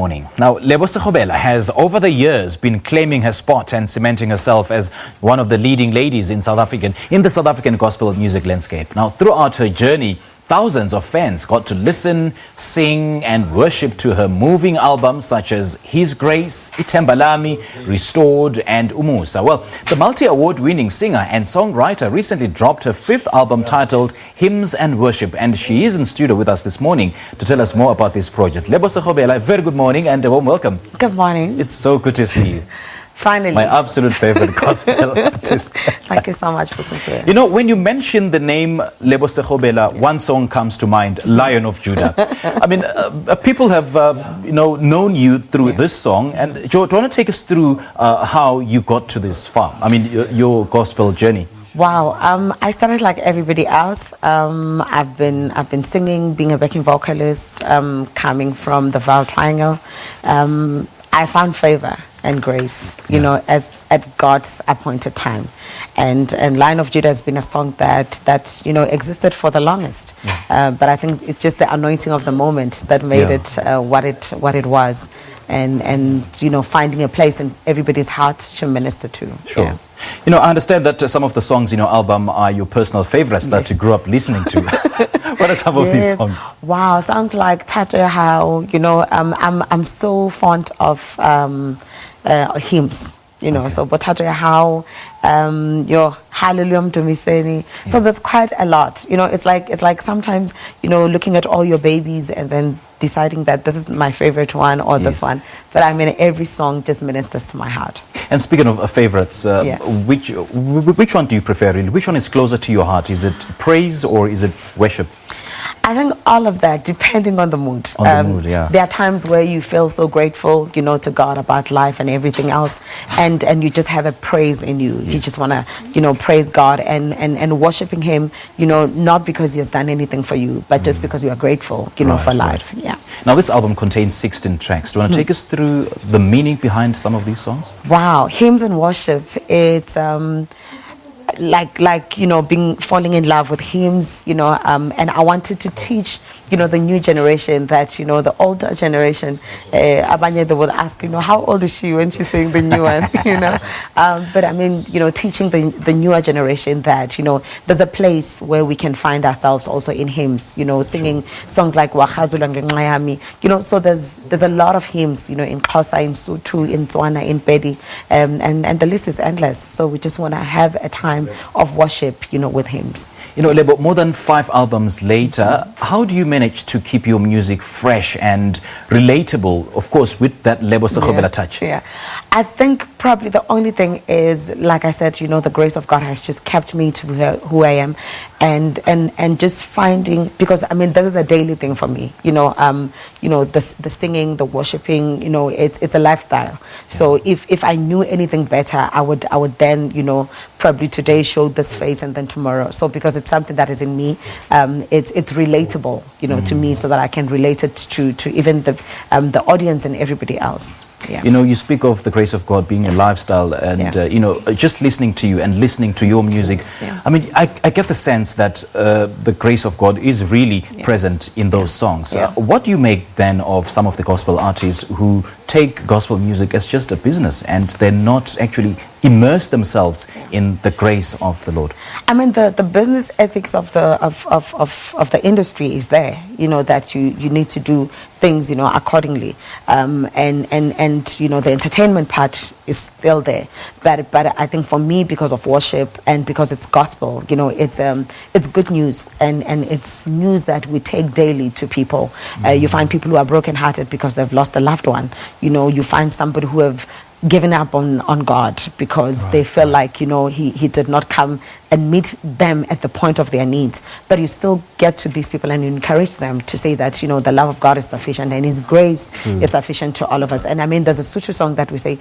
Morning. Now, Lebo Sekgobela has over the years been claiming her spot and cementing herself as one of the leading ladies in the South African gospel music landscape. Now, throughout her journey, thousands of fans got to listen, sing and worship to her moving albums such as His Grace, Ithemba Lami, Restored and Umusa. Well, the multi-award-winning singer and songwriter recently dropped her fifth album titled Hymns and Worship, and she is in studio with us this morning to tell us more about this project. Lebo Sekgobela, very good morning and a warm welcome. Good morning. It's so good to see you. Finally. My absolute favorite gospel artist. Thank you so much for being here. You know, when you mention the name Lebo Sekgobela, one song comes to mind, Lion of Judah. I mean, people have, known you through this song. And Joe, do you want to take us through how you got to this far? I mean, your gospel journey. Wow, I started like everybody else. I've been singing, being a backing vocalist, coming from the Val Triangle. I found favor and grace, at God's appointed time, and Lion of Judah has been a song that existed for the longest. But I think it's just the anointing of the moment that made it what it was, and finding a place in everybody's heart to minister to. Sure. Yeah. I understand that some of the songs in your album are your personal favorites that you grew up listening to. What are some of these songs? Wow, sounds like Tato How. I'm so fond of hymns. So Botato How, your Hallelujah Dumiseni. Yes. So there's quite a lot. It's like sometimes, looking at all your babies and then deciding that this is my favorite one or this one. But I mean, every song just ministers to my heart. And speaking of favorites, which one do you prefer really? Which one is closer to your heart? Is it praise or is it worship? I think all of that, depending on the mood. On the mood, yeah. There are times where you feel so grateful, to God about life and everything else, and you just have a praise in you. You just want to, praise God and worshiping Him, not because He has done anything for you, but just because you are grateful, for life. Yeah. Now, this album contains 16 tracks. Do you want to take us through the meaning behind some of these songs? Wow, hymns and worship. It's falling in love with hymns, and I wanted to teach, the new generation that, the older generation, Abanye, they would ask, how old is she when she's saying the new one, but I mean, teaching the newer generation that, there's a place where we can find ourselves also in hymns, singing songs like Wachazula Ngayami, so there's a lot of hymns, in Xhosa, in Sotho, in Tswana, in Pedi, and the list is endless. So we just want to have a time of worship, with hymns. Lebo, more than 5 albums later, how do you manage to keep your music fresh and relatable, of course, with that Lebo Sekgobela touch? Yeah, I think probably the only thing is, like I said, the grace of God has just kept me to who I am, and just finding, because I mean, this is a daily thing for me, the singing, the worshiping, it's a lifestyle. So if I knew anything better, I would then, probably today show this face and then tomorrow. So because it's something that is in me, it's relatable, to me, so that I can relate it to even the audience and everybody else. Yeah. You speak of the grace of God being a lifestyle, and just listening to you and listening to your music. I mean, I get the sense that the grace of God is really present in those songs. What do you make then of some of the gospel artists who take gospel music as just a business and they're not actually immerse themselves in the grace of the Lord? I mean, the business ethics of the industry is there, that you need to do things, accordingly, and the entertainment part is still there, but I think for me, because of worship and because it's gospel, it's good news, and it's news that we take daily to people. You find people who are brokenhearted because they've lost a loved one. You find somebody who have given up on God because they feel like, he did not come and meet them at the point of their needs. But you still get to these people and you encourage them to say that, the love of God is sufficient and His grace is sufficient to all of us. And I mean, there's a Sotho song that we say,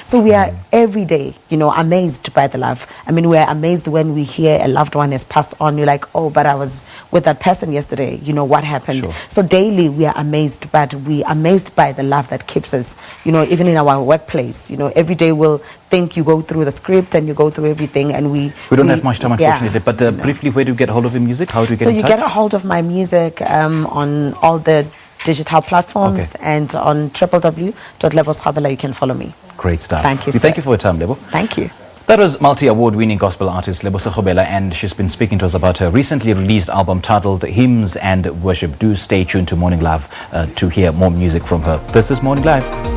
so we are every day, amazed by the love. I mean, we're amazed when we hear a loved one has passed on. You're like, oh, but I was with that person yesterday. What happened? So daily we are amazed, but we are amazed by the love that keeps us, even in our workplace. Every day we'll think, you go through the script and you go through everything, and we don't have much time, unfortunately. Yeah, but briefly, where do you get hold of your music? How do you get in touch? So you get a hold of my music on all the digital platforms, and on www.Lebo Sekgobela you can follow me. Great stuff. Thank you, Thank you for your time, Lebo. Thank you. That was multi-award-winning gospel artist Lebo Sekgobela, and she's been speaking to us about her recently released album titled Hymns and Worship. Do stay tuned to Morning Live to hear more music from her. This is Morning Live.